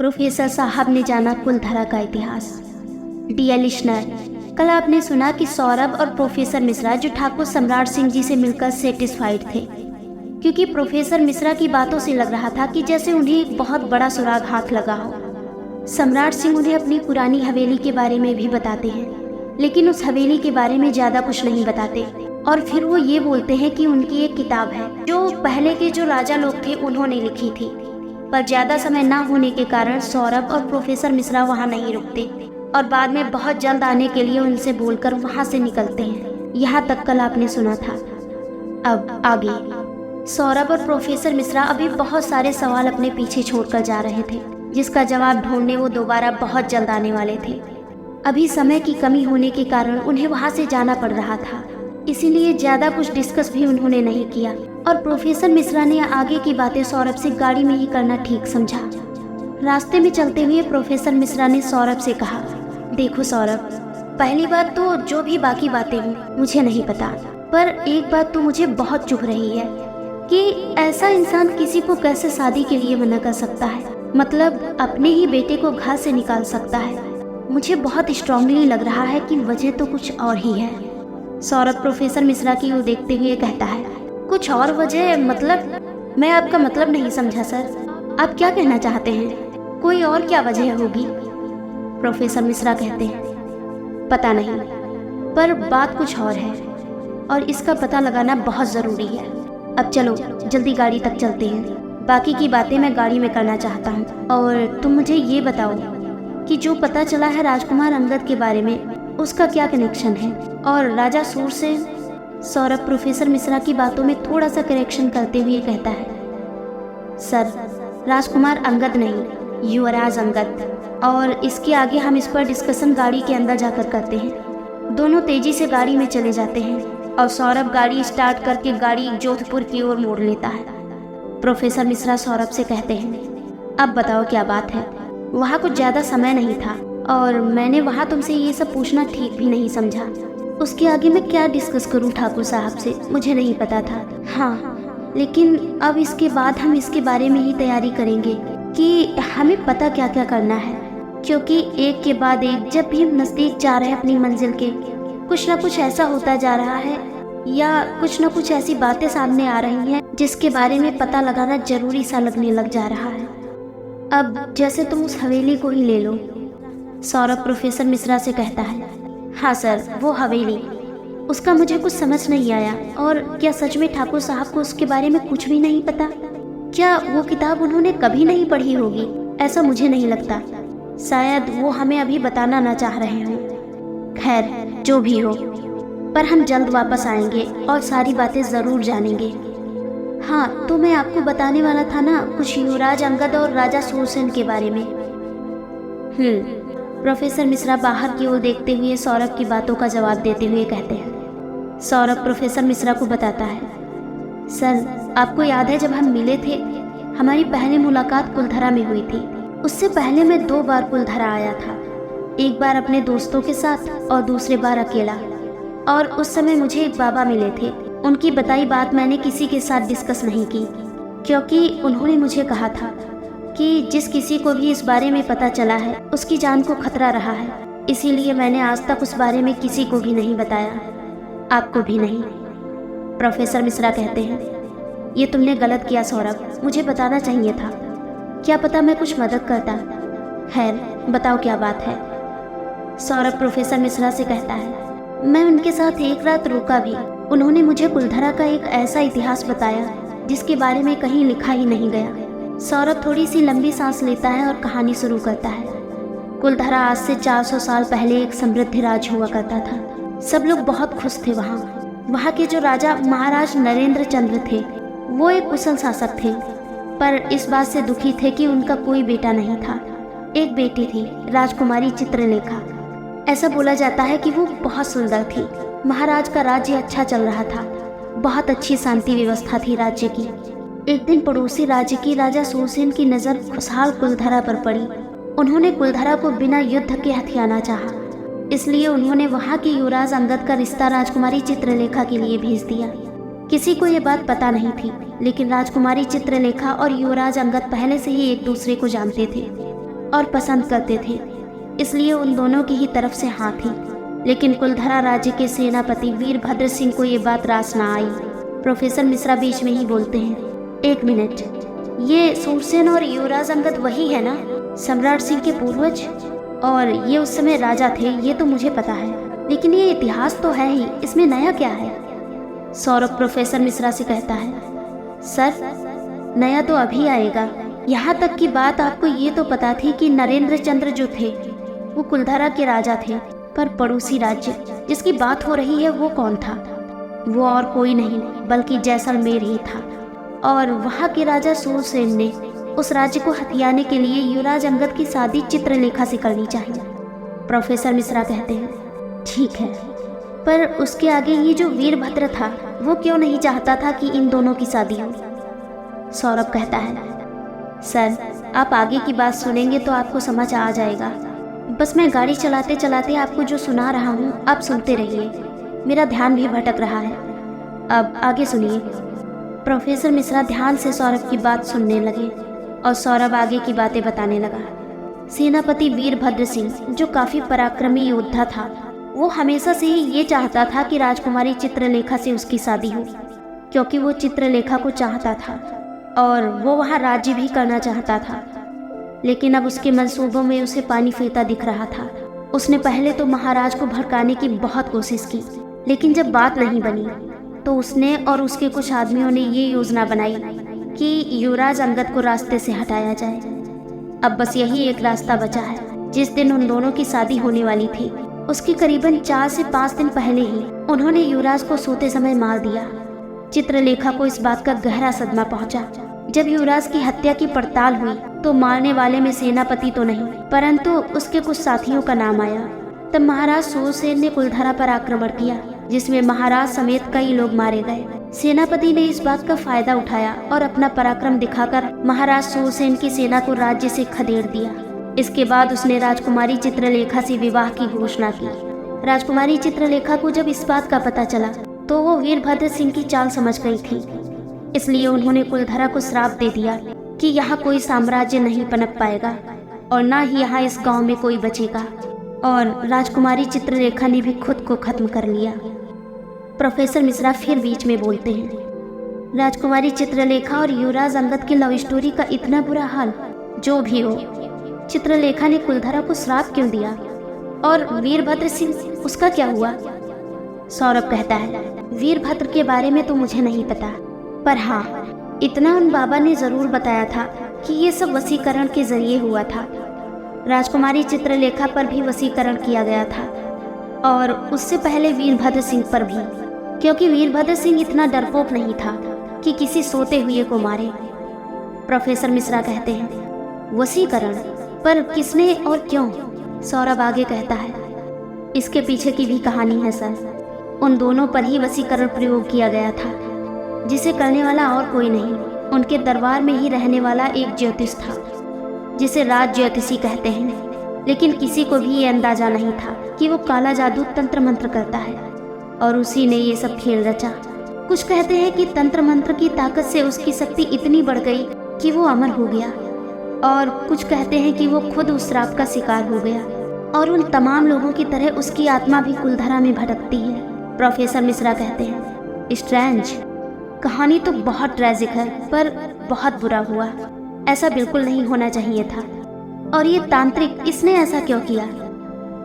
Professor साहब ने जाना कुलधरा का इतिहास। डियर लिसनर, कल आपने सुना कि सौरभ और प्रोफेसर मिश्रा जो ठाकुर सम्राट सिंह जी से मिलकर सेटिस्फाइड थे, क्योंकि प्रोफेसर मिश्रा की बातों से लग रहा था कि जैसे उन्हें एक बहुत बड़ा सुराग हाथ लगा हो। सम्राट सिंह उन्हें अपनी पुरानी हवेली के बारे में भी बताते हैं, लेकिन उस हवेली के बारे में ज़्यादा कुछ नहीं बताते। और फिर वो ये बोलते हैं कि उनकी एक किताब है जो पहले के जो राजा लोग थे उन्होंने लिखी थी, पर ज़्यादा समय ना होने के कारण सौरभ और प्रोफेसर मिश्रा वहाँ नहीं रुकते और बाद में बहुत जल्द आने के लिए उनसे बोलकर वहाँ से निकलते हैं। यहाँ तक कल आपने सुना था। अब आगे सौरभ और प्रोफेसर मिश्रा अभी बहुत सारे सवाल अपने पीछे छोड़कर जा रहे थे, जिसका जवाब ढूंढने वो दोबारा बहुत जल्द आने वाले थे। अभी समय की कमी होने के कारण उन्हें वहाँ से जाना पड़ रहा था, इसीलिए ज़्यादा कुछ डिस्कस भी उन्होंने नहीं किया और प्रोफेसर मिश्रा ने आगे की बातें सौरभ से गाड़ी में ही करना ठीक समझा। रास्ते में चलते हुए प्रोफेसर मिश्रा ने सौरभ से कहा, देखो सौरभ, पहली बात तो जो भी बाकी बातें हुई मुझे नहीं पता, पर एक बात तो मुझे बहुत चुभ रही है कि ऐसा इंसान किसी को कैसे शादी के लिए मना कर सकता है, मतलब अपने ही बेटे को घर से निकाल सकता है। मुझे बहुत स्ट्रांगली लग रहा है कि वजह तो कुछ और ही है। सौरभ प्रोफेसर मिश्रा की ओर देखते हुए कहता है, कुछ और वजह मतलब? मैं आपका मतलब नहीं समझा सर, आप क्या कहना चाहते हैं? कोई और क्या वजह होगी? प्रोफेसर मिश्रा कहते हैं, पता नहीं, पर बात कुछ और है और इसका पता लगाना बहुत ज़रूरी है। अब चलो जल्दी गाड़ी तक चलते हैं, बाकी की बातें मैं गाड़ी में करना चाहता हूँ। और तुम मुझे ये बताओ कि जो पता चला है राजकुमार अंगद के बारे में, उसका क्या कनेक्शन है और राजा सूर से? सौरभ प्रोफेसर मिश्रा की बातों में थोड़ा सा करेक्शन करते हुए कहता है, सर, राजकुमार अंगद नहीं, युवराज अंगद। और इसके आगे हम इस पर डिस्कशन गाड़ी के अंदर जाकर करते हैं। दोनों तेजी से गाड़ी में चले जाते हैं और सौरभ गाड़ी स्टार्ट करके गाड़ी जोधपुर की ओर मोड़ लेता है। प्रोफेसर मिश्रा सौरभ से कहते हैं, अब बताओ क्या बात है? वहाँ कुछ ज़्यादा समय नहीं था और मैंने वहाँ तुमसे ये सब पूछना ठीक भी नहीं समझा। उसके आगे मैं क्या डिस्कस करूँ ठाकुर साहब से, मुझे नहीं पता था। हाँ, लेकिन अब इसके बाद हम इसके बारे में ही तैयारी करेंगे कि हमें पता क्या क्या करना है, क्योंकि एक के बाद एक जब भी हम नज़दीक जा रहे हैं अपनी मंजिल के, कुछ ना कुछ ऐसा होता जा रहा है या कुछ ना कुछ ऐसी बातें सामने आ रही हैं जिसके बारे में पता लगाना जरूरी सा लगने लग जा रहा है। अब जैसे तुम उस हवेली को ही ले लो, सौरभ प्रोफेसर मिश्रा से कहता है। हाँ सर, वो हवेली, उसका मुझे कुछ समझ नहीं आया। और क्या सच में ठाकुर साहब को उसके बारे में कुछ भी नहीं पता? क्या वो किताब उन्होंने कभी नहीं पढ़ी होगी? ऐसा मुझे नहीं लगता, शायद वो हमें अभी बताना ना चाह रहे हों। खैर जो भी हो, पर हम जल्द वापस आएंगे और सारी बातें ज़रूर जानेंगे। हाँ, तो मैं आपको बताने वाला था ना कुछ युवराज अंगद और राजा सूरसेन के बारे में। प्रोफेसर मिश्रा बाहर की ओर देखते हुए सौरभ की बातों का जवाब देते हुए कहते हैं। सौरभ प्रोफेसर मिश्रा को बताता है, सर, आपको याद है जब हम मिले थे, हमारी पहली मुलाकात कुलधरा में हुई थी। उससे पहले मैं 2 बार कुलधरा आया था, एक बार अपने दोस्तों के साथ और दूसरे बार अकेला। और उस समय मुझे एक बाबा मिले थे। उनकी बताई बात मैंने किसी के साथ डिस्कस नहीं की, क्योंकि उन्होंने मुझे कहा था कि जिस किसी को भी इस बारे में पता चला है उसकी जान को खतरा रहा है, इसीलिए मैंने आज तक उस बारे में किसी को भी नहीं बताया, आपको भी नहीं। प्रोफेसर मिश्रा कहते हैं, ये तुमने गलत किया सौरभ, मुझे बताना चाहिए था, क्या पता मैं कुछ मदद करता। खैर बताओ क्या बात है? सौरभ प्रोफेसर मिश्रा से कहता है, मैं उनके साथ एक रात रुका भी। उन्होंने मुझे कुलधरा का एक ऐसा इतिहास बताया जिसके बारे में कहीं लिखा ही नहीं गया। सौरभ थोड़ी सी लंबी सांस लेता है और कहानी शुरू करता है। कुलधरा आज से 400 साल पहले एक समृद्ध राज्य हुआ करता था। सब लोग बहुत खुश थे। वहाँ के जो राजा महाराज नरेंद्र चंद्र थे, वो एक कुशल शासक थे, पर इस बात से दुखी थे कि उनका कोई बेटा नहीं था। एक बेटी थी, राजकुमारी चित्रलेखा। ऐसा बोला जाता है कि वो बहुत सुंदर थी। महाराज का राज्य अच्छा चल रहा था, बहुत अच्छी शांति व्यवस्था थी राज्य की। एक दिन पड़ोसी राज्य की राजा सूरसेन की नज़र खुशहाल कुलधरा पर पड़ी। उन्होंने कुलधरा को बिना युद्ध के हथियाना चाहा, इसलिए उन्होंने वहाँ के युवराज अंगद का रिश्ता राजकुमारी चित्रलेखा के लिए भेज दिया। किसी को ये बात पता नहीं थी, लेकिन राजकुमारी चित्रलेखा और युवराज अंगद पहले से ही एक दूसरे को जानते थे। और पसंद करते थे, इसलिए उन दोनों की ही तरफ से हाँ थी। लेकिन कुलधरा राज्य के सेनापति वीरभद्र सिंह को ये बात रास ना आई। प्रोफेसर मिश्रा बीच में ही बोलते हैं, एक मिनट, ये सूरसेन और युवराज अंगद वही है ना, सम्राट सिंह के पूर्वज? और ये उस समय राजा थे, ये तो मुझे पता है, लेकिन ये इतिहास तो है ही, इसमें नया क्या है? सौरभ प्रोफेसर मिश्रा से कहता है, सर नया तो अभी आएगा। यहाँ तक की बात आपको ये तो पता थी कि नरेंद्र चंद्र जो थे वो कुलधरा के राजा थे, पर पड़ोसी राज्य जिसकी बात हो रही है वो कौन था? वो और कोई नहीं बल्कि जैसलमेर ही था। और वहाँ के राजा सूरसेन ने उस राज्य को हथियाने के लिए युवराज अंगद की शादी चित्रलेखा से करनी चाहिए। प्रोफेसर मिश्रा कहते हैं, ठीक है, पर उसके आगे ये जो वीरभद्र था वो क्यों नहीं चाहता था कि इन दोनों की शादी हो? सौरभ कहता है, सर आप आगे की बात सुनेंगे तो आपको समझ आ जाएगा। बस मैं गाड़ी चलाते चलाते आपको जो सुना रहा हूँ आप सुनते रहिए, मेरा ध्यान भी भटक रहा है। अब आगे सुनिए। प्रोफेसर मिश्रा ध्यान से सौरभ की बात सुनने लगे और सौरभ आगे की बातें बताने लगा। सेनापति वीरभद्र सिंह जो काफ़ी पराक्रमी योद्धा था, वो हमेशा से ही ये चाहता था कि राजकुमारी चित्रलेखा से उसकी शादी हो, क्योंकि वो चित्रलेखा को चाहता था और वो वहाँ राज्य भी करना चाहता था। लेकिन अब उसके मंसूबों में उसे पानी फिरता दिख रहा था। उसने पहले तो महाराज को भड़काने की बहुत कोशिश की, लेकिन जब बात नहीं बनी तो उसने और उसके कुछ आदमियों ने ये योजना बनाई कि युवराज अंगद को रास्ते से हटाया जाए। अब बस यही एक रास्ता बचा है। जिस दिन उन दोनों की शादी होने वाली थी उसके करीबन 4 से 5 दिन पहले ही उन्होंने युवराज को सोते समय मार दिया। चित्रलेखा को इस बात का गहरा सदमा पहुंचा। जब युवराज की हत्या की पड़ताल हुई तो मारने वाले में सेनापति तो नहीं परंतु उसके कुछ साथियों का नाम आया। तब महाराज सूरसेन ने कुलधरा पर आक्रमण किया, जिसमें महाराज समेत कई लोग मारे गए। सेनापति ने इस बात का फायदा उठाया और अपना पराक्रम दिखाकर महाराज सूरसेन की सेना को राज्य से खदेड़ दिया। इसके बाद उसने राजकुमारी चित्रलेखा से विवाह की घोषणा की। राजकुमारी चित्रलेखा को जब इस बात का पता चला तो वो वीरभद्र सिंह की चाल समझ गई थी, इसलिए उन्होंने कुलधरा को श्राप दे दिया कि यहाँ कोई साम्राज्य नहीं पनप पाएगा और ना ही यहाँ इस गांव में कोई बचेगा। और राजकुमारी चित्रलेखा ने भी खुद को खत्म कर लिया। प्रोफेसर मिश्रा फिर बीच में बोलते हैं, राजकुमारी चित्रलेखा और युवराज अंगद की लव स्टोरी का इतना बुरा हाल, जो भी हो, चित्रलेखा ने कुलधरा को श्राप क्यों दिया? और वीरभद्र सिंह, उसका क्या हुआ? सौरभ कहता है, वीरभद्र के बारे में तो मुझे नहीं पता, पर हाँ इतना उन बाबा ने जरूर बताया था कि ये सब वशीकरण के जरिए हुआ था। राजकुमारी चित्रलेखा पर भी वशीकरण किया गया था और उससे पहले वीरभद्र सिंह पर भी, क्योंकि वीरभद्र सिंह इतना डरपोक नहीं था कि किसी सोते हुए को मारे। प्रोफेसर मिश्रा कहते हैं, वशीकरण? पर किसने और क्यों? सौरभ आगे कहता है, इसके पीछे की भी कहानी है सर। उन दोनों पर ही वशीकरण प्रयोग किया गया था, जिसे करने वाला और कोई नहीं, उनके दरबार में ही रहने वाला एक ज्योतिष था, जिसे राज ज्योतिषी कहते हैं। लेकिन किसी को भी ये अंदाजा नहीं था कि वो काला जादू तंत्र मंत्र करता है और उसी ने ये सब खेल रचा। कुछ कहते हैं कि तंत्र मंत्र की ताकत से उसकी शक्ति इतनी बढ़ गई कि वो अमर हो गया, और कुछ कहते हैं कि वो खुद उस श्राप का शिकार हो गया और उन तमाम लोगों की तरह उसकी आत्मा भी कुलधरा में भटकती है। प्रोफेसर मिश्रा कहते हैं, स्ट्रेंज, कहानी तो बहुत ट्रेजिक है, पर बहुत बुरा हुआ। ऐसा बिल्कुल नहीं होना चाहिए था। और ये तांत्रिक, इसने ऐसा क्यों किया?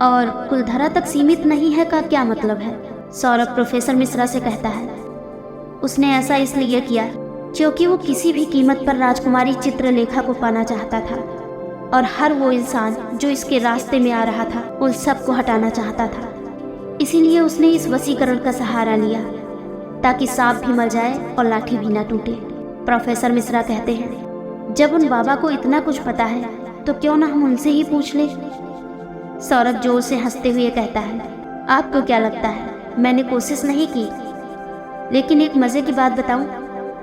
और कुलधरा तक सीमित नहीं है का क्या मतलब है? सौरभ प्रोफेसर मिश्रा से कहता है, उसने ऐसा इसलिए किया क्योंकि वो किसी भी कीमत पर राजकुमारी चित्रलेखा को पाना चाहता था और हर वो इंसान जो इसके रास्ते में आ रहा था उन सबको हटाना चाहता था। इसीलिए उसने इस वशीकरण का सहारा लिया ताकि सांप भी मर जाए और लाठी भी ना टूटे। प्रोफेसर मिश्रा कहते हैं, जब उन बाबा को इतना कुछ पता है तो क्यों ना हम उनसे ही पूछ ले। सौरभ जोर से हंसते हुए कहता है, आपको क्या लगता है मैंने कोशिश नहीं की? लेकिन एक मजे की बात बताऊं,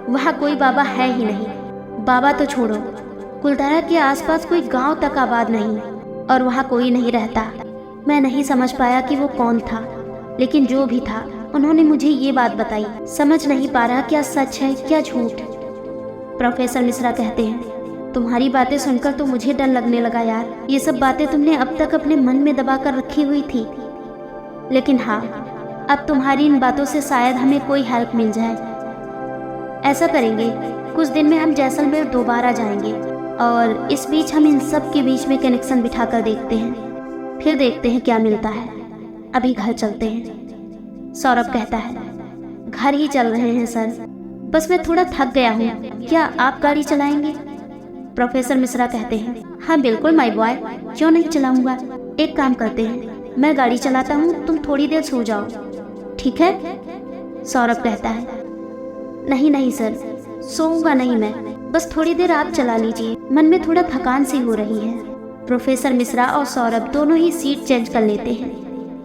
वहाँ कोई बाबा है ही नहीं। बाबा तो छोड़ो, कुलधरा के आसपास कोई गांव तक आबाद नहीं और वहाँ कोई नहीं रहता। मैं नहीं समझ पाया कि वो कौन था, लेकिन जो भी था उन्होंने मुझे ये बात बताई। समझ नहीं पा रहा क्या सच है क्या झूठ। प्रोफेसर मिश्रा कहते हैं, तुम्हारी बातें सुनकर तो मुझे डर लगने लगा यार। ये सब बातें तुमने अब तक अपने मन में दबा कर रखी हुई थी, लेकिन हाँ, अब तुम्हारी इन बातों से शायद हमें कोई हेल्प मिल जाए। ऐसा करेंगे, कुछ दिन में हम जैसलमेर दोबारा जाएंगे और इस बीच हम इन सब के बीच में कनेक्शन बिठा कर देखते हैं, फिर देखते हैं क्या मिलता है। अभी घर चलते हैं। सौरभ कहता है, घर ही चल रहे हैं सर, बस मैं थोड़ा थक गया हूँ, क्या आप गाड़ी चलाएंगे? प्रोफेसर मिश्रा कहते हैं, हाँ बिल्कुल माय बॉय, क्यों नहीं चलाऊंगा। एक काम करते हैं, मैं गाड़ी चलाता हूँ, तुम थोड़ी देर सो जाओ, ठीक है? सौरभ कहता है, नहीं नहीं सर, सोऊंगा नहीं मैं, बस थोड़ी देर आप चला लीजिए, मन में थोड़ा थकान सी हो रही है। प्रोफेसर मिश्रा और सौरभ दोनों ही सीट चेंज कर लेते हैं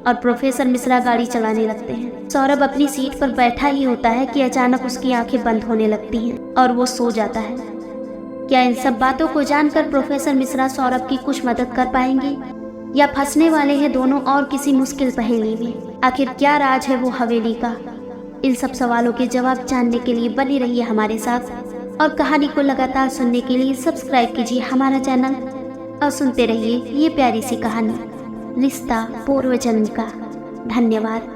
और प्रोफेसर मिश्रा गाड़ी चलाने लगते हैं। सौरभ अपनी सीट पर बैठा ही होता है कि अचानक उसकी आंखें बंद होने लगती हैं और वो सो जाता है। क्या इन सब बातों को जानकर प्रोफेसर मिश्रा सौरभ की कुछ मदद कर पाएंगे या फंसने वाले हैं दोनों और किसी मुश्किल पहेली में? आखिर क्या राज है वो हवेली का? इन सब सवालों के जवाब जानने के लिए बने रहिए हमारे साथ और कहानी को लगातार सुनने के लिए सब्सक्राइब कीजिए हमारा चैनल और सुनते रहिए ये प्यारी सी कहानी रिश्ता पूर्व जन्म का। धन्यवाद।